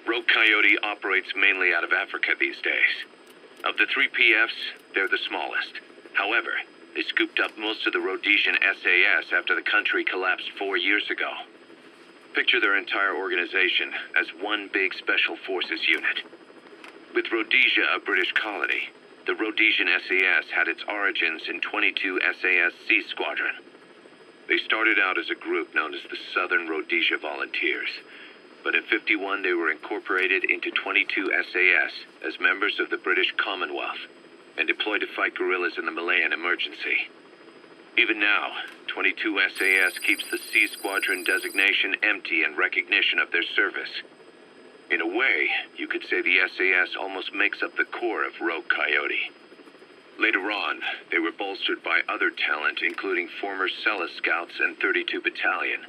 Rogue Coyote operates mainly out of Africa these days. Of the three PFs, they're the smallest. However, they scooped up most of the Rhodesian SAS after the country collapsed 4 years ago. Picture their entire organization as one big special forces unit. With Rhodesia a British colony, the Rhodesian SAS had its origins in 22 SAS Sea Squadron. They started out as a group known as the Southern Rhodesia Volunteers, but in '51 they were incorporated into 22 SAS as members of the British Commonwealth and deployed to fight guerrillas in the Malayan emergency. Even now, 22 SAS keeps the Sea Squadron designation empty in recognition of their service. In a way, you could say the SAS almost makes up the core of Rogue Coyote. Later on, they were bolstered by other talent, including former Cella Scouts and 32 Battalion.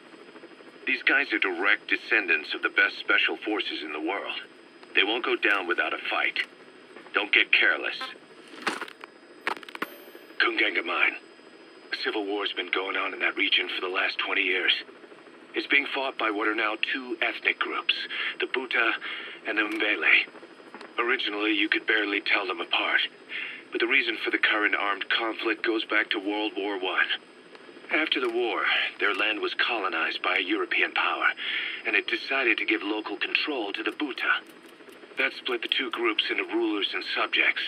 These guys are direct descendants of the best special forces in the world. They won't go down without a fight. Don't get careless. Kungenga Mine. A civil war's been going on in that region for the last 20 years. It's being fought by what are now two ethnic groups, the Buta and the Mbele. Originally, you could barely tell them apart, but the reason for the current armed conflict goes back to World War I. After the war, their land was colonized by a European power, and it decided to give local control to the Buta. That split the two groups into rulers and subjects,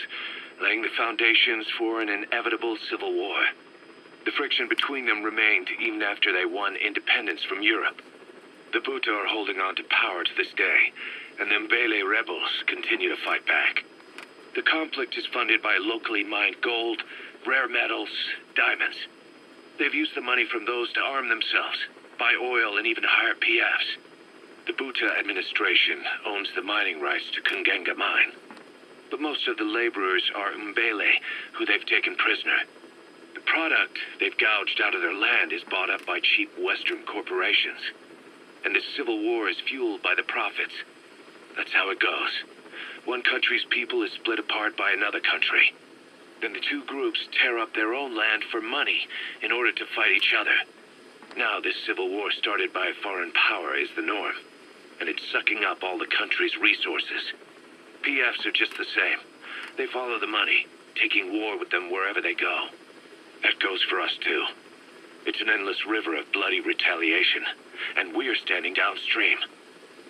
laying the foundations for an inevitable civil war. The friction between them remained even after they won independence from Europe. The Buta are holding on to power to this day, and the Mbele rebels continue to fight back. The conflict is funded by locally mined gold, rare metals, diamonds. They've used the money from those to arm themselves, buy oil, and even hire PFs. The Buta administration owns the mining rights to Kungenga Mine. But most of the laborers are Mbele, who they've taken prisoner. The product they've gouged out of their land is bought up by cheap Western corporations. And this civil war is fueled by the profits. That's how it goes. One country's people is split apart by another country. Then the two groups tear up their own land for money in order to fight each other. Now this civil war started by a foreign power is the norm, and it's sucking up all the country's resources. PFs are just the same. They follow the money, taking war with them wherever they go. That goes for us too. It's an endless river of bloody retaliation, and we're standing downstream.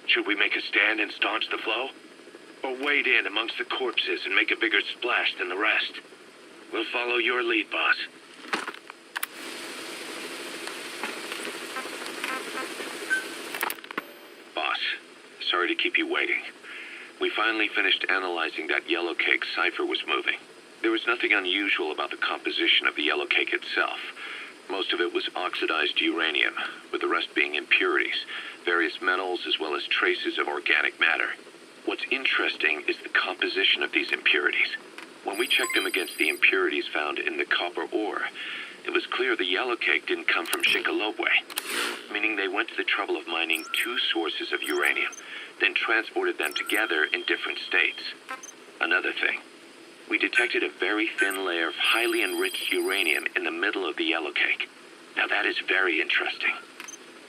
Should we make a stand and staunch the flow? Or wade in amongst the corpses and make a bigger splash than the rest? We'll follow your lead, boss. Boss, sorry to keep you waiting. We finally finished analyzing that yellow cake Cypher was moving. There was nothing unusual about the composition of the yellow cake itself. Most of it was oxidized uranium, with the rest being impurities, various metals as well as traces of organic matter. What's interesting is the composition of these impurities. When we checked them against the impurities found in the copper ore, it was clear the yellow cake didn't come from Shinkolobwe, meaning they went to the trouble of mining two sources of uranium, then transported them together in different states. Another thing, we detected a very thin layer of highly enriched uranium in the middle of the yellow cake. Now that is very interesting.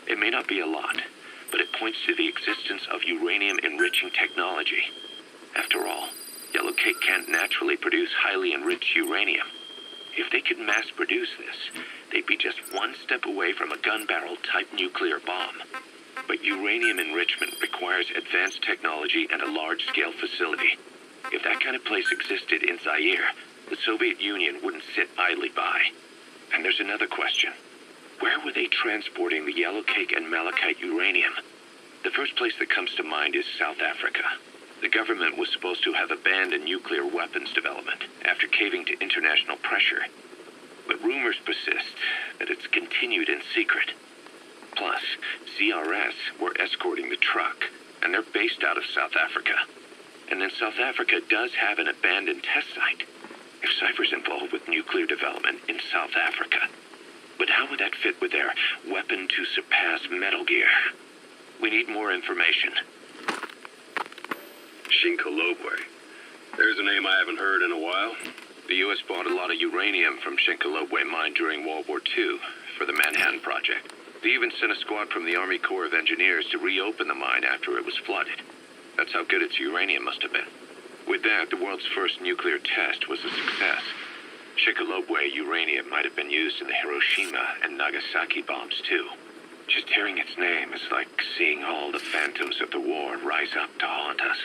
It may not be a lot, but it points to the existence of uranium-enriching technology. After all, yellow cake can't naturally produce highly enriched uranium. If they could mass-produce this, they'd be just one step away from a gun barrel-type nuclear bomb. But uranium enrichment requires advanced technology and a large-scale facility. If that kind of place existed in Zaire, the Soviet Union wouldn't sit idly by. And there's another question. Where were they transporting the yellow cake and malachite uranium? The first place that comes to mind is South Africa. The government was supposed to have abandoned nuclear weapons development after caving to international pressure. But rumors persist that it's continued in secret. Plus, CRS were escorting the truck, and they're based out of South Africa. And then South Africa does have an abandoned test site. If Cypher's involved with nuclear development in South Africa. But how would that fit with their weapon to surpass Metal Gear? We need more information. Shinkolobwe. There's a name I haven't heard in a while. The U.S. bought a lot of uranium from Shinkolobwe mine during World War II for the Manhattan Project. They even sent a squad from the Army Corps of Engineers to reopen the mine after it was flooded. That's how good its uranium must have been. With that, the world's first nuclear test was a success. Shikalobe uranium might have been used in the Hiroshima and Nagasaki bombs, too. Just hearing its name is like seeing all the phantoms of the war rise up to haunt us.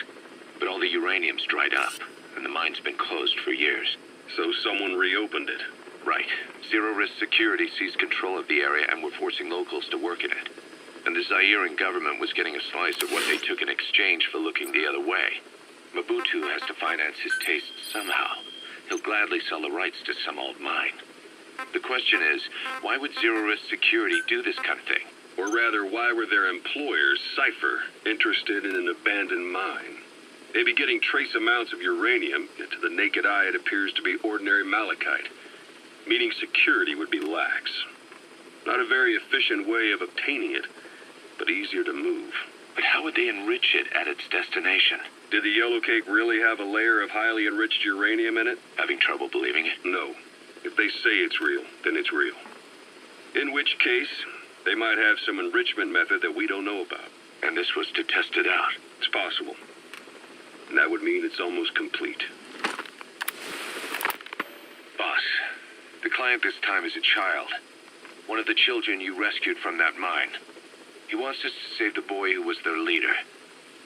But all the uranium's dried up, and the mine's been closed for years. So someone reopened it. Right. Zero-risk security seized control of the area and were forcing locals to work in it. And the Zairean government was getting a slice of what they took in exchange for looking the other way. Mobutu has to finance his tastes somehow. He'll gladly sell the rights to some old mine. The question is, why would zero-risk security do this kind of thing? Or rather, why were their employers, Cypher, interested in an abandoned mine? They'd be getting trace amounts of uranium, yet to the naked eye it appears to be ordinary malachite. Meaning security would be lax. Not a very efficient way of obtaining it, but easier to move. But how would they enrich it at its destination? Did the yellow cake really have a layer of highly enriched uranium in it? Having trouble believing it? No. If they say it's real, then it's real. In which case, they might have some enrichment method that we don't know about. And this was to test it out? It's possible. And that would mean it's almost complete. Boss, the client this time is a child. One of the children you rescued from that mine. He wants us to save the boy who was their leader.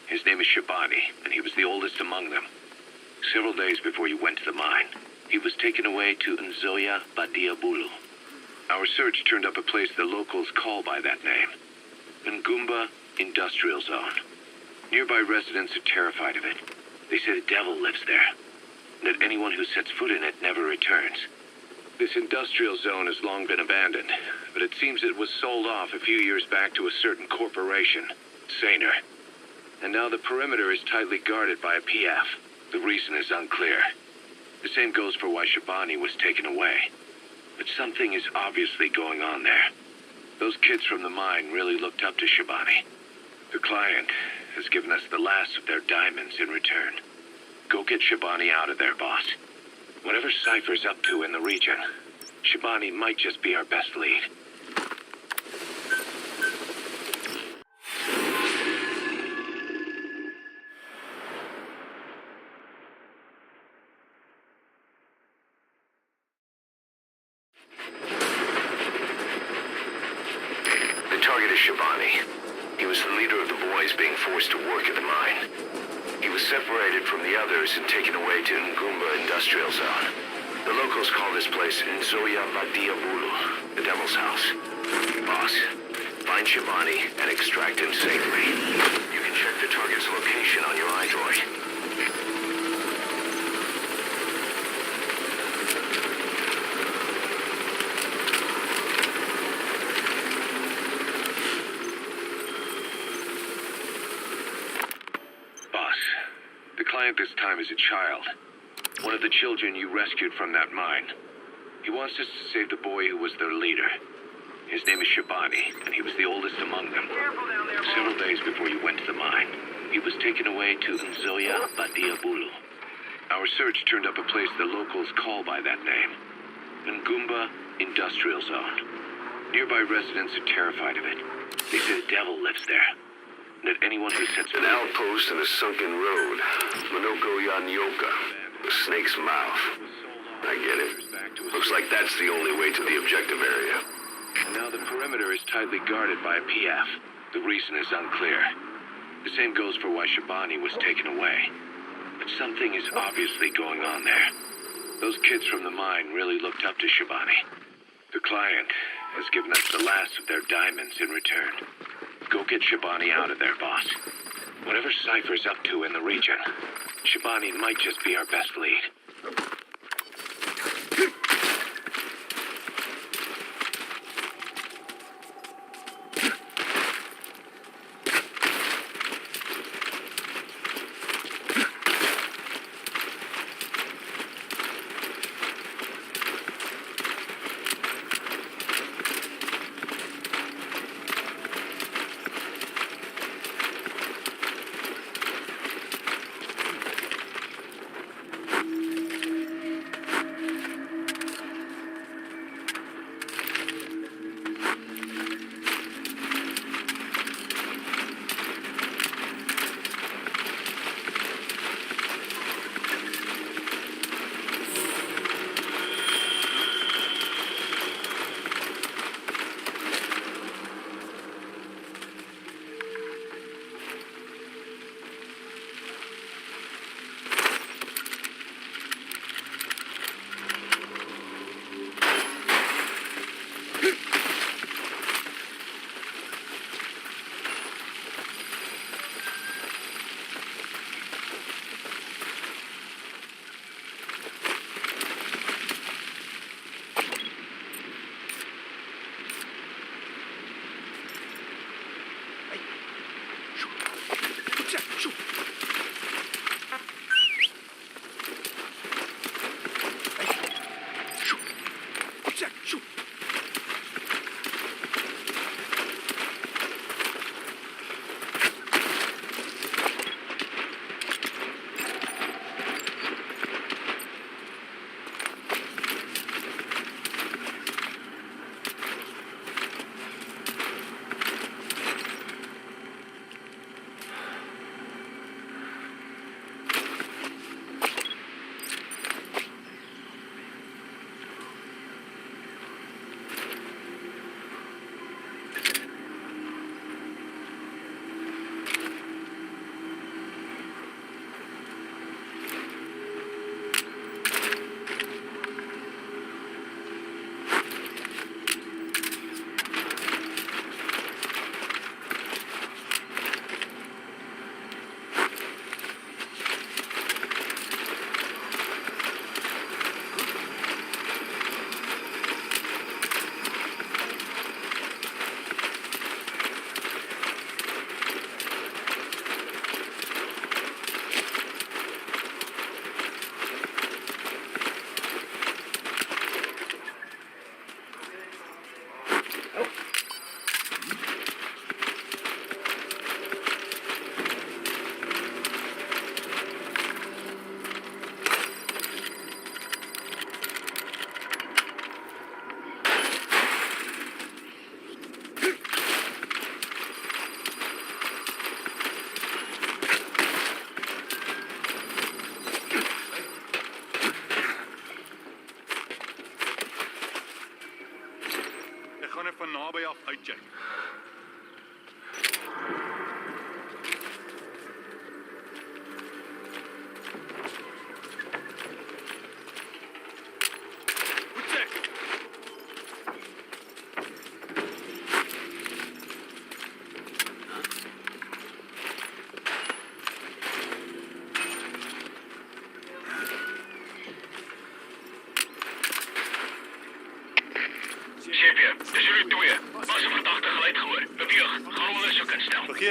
His name is Shabani, and he was the oldest among them. Several days before you went to the mine, he was taken away to Nzoia Badia Bulu. Our search turned up a place the locals call by that name. Ngumba Industrial Zone. Nearby residents are terrified of it. They say the devil lives there, and that anyone who sets foot in it never returns. This industrial zone has long been abandoned, but it seems it was sold off a few years back to a certain corporation, Saner. And now the perimeter is tightly guarded by a PF. The reason is unclear. The same goes for why Shabani was taken away. But something is obviously going on there. Those kids from the mine really looked up to Shabani. The client has given us the last of their diamonds in return. Go get Shabani out of there, boss. Whatever Cypher's up to in the region, Shabani might just be our best lead. The target is Shabani. He was the leader of the boys being forced to work at the mine. He was separated from the others and taken away to Ngumba Industrial Zone. The locals call this place Nzoia Badia Bulu, the Devil's House. Boss, find Shabani and extract him safely. You can check the target's location on your iDroid. This time is a child. One of the children you rescued from that mine. He wants us to save the boy who was their leader. His name is Shabani, and he was the oldest among them. Several days before you went to the mine, he was taken away to Nzoia Badia Bulu. Our search turned up a place the locals call by that name. Ngumba Industrial Zone. Nearby residents are terrified of it. They say the devil lives there. That anyone who sets an outpost in a sunken road. Manoko Yanyoka, the snake's mouth. I get it. Looks like that's the only way to the objective area. And now the perimeter is tightly guarded by a PF. The reason is unclear. The same goes for why Shabani was taken away. But something is obviously going on there. Those kids from the mine really looked up to Shabani. The client has given us the last of their diamonds in return. Go get Shabani out of there, boss. Whatever Cypher's up to in the region, Shabani might just be our best lead.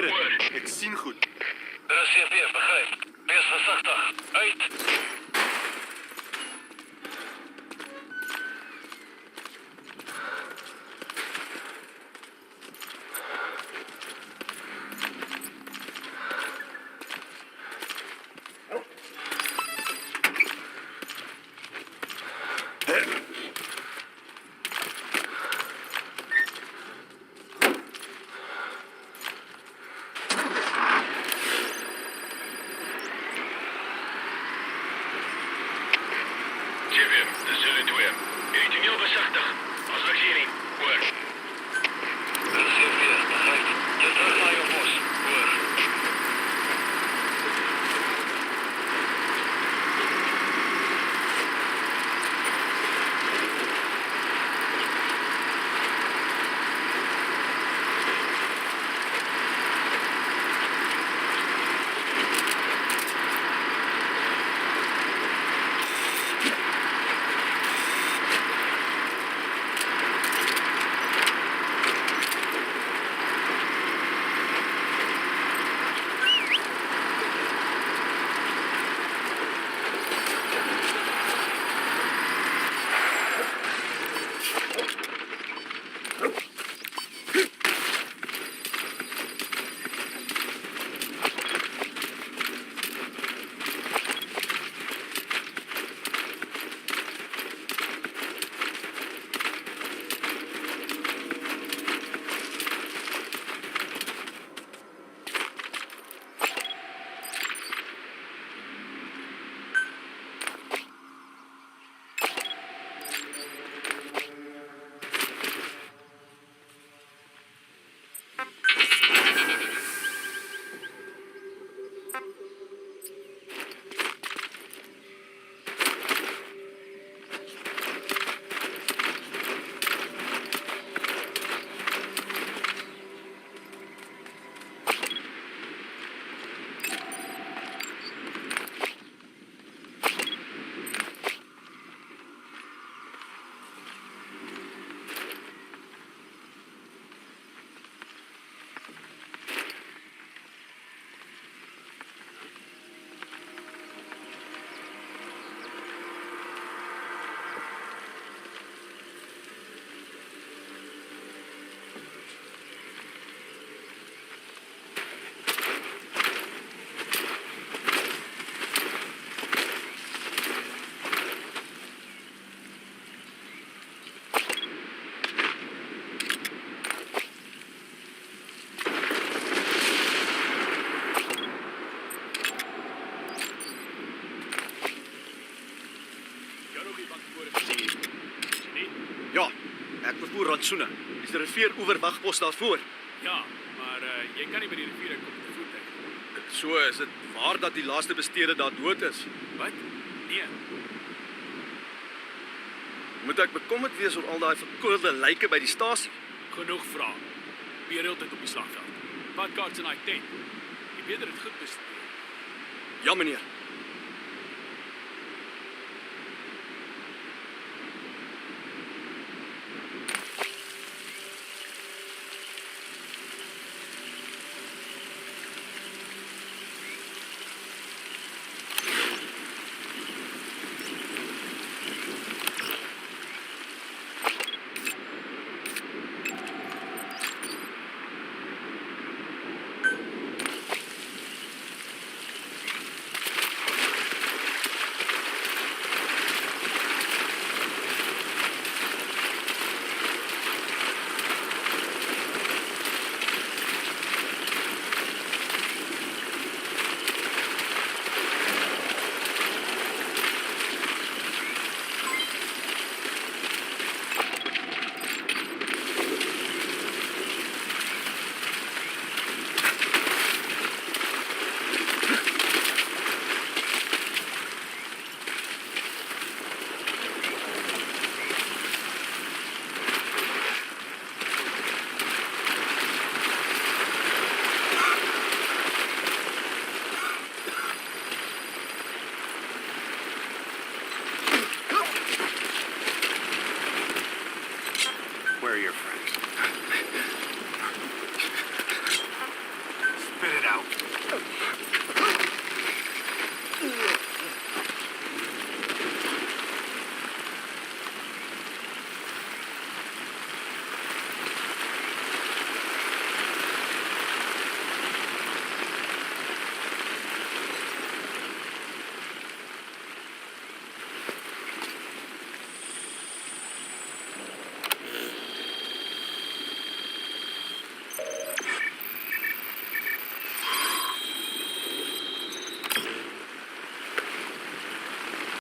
Negeer dit. Ek sien goed. CP, begryp. Wees versigtig. Uit. Ja, ek vervoer rantsoene. Is die rivier oeverwagpos daarvoor? Ja, maar jy kan nie by die rivier kom te voet nie. So is dit waar dat die laaste bestede daar dood is. Wat? Nee. Moet ek bekommerd wees oor al daai verkoelde lyke by die stasie? Genoeg vrae. Weer heeltyd op die slagveld. Wat kaarts in daai tent? Jy weet dit goed bestuur. Ja, meneer.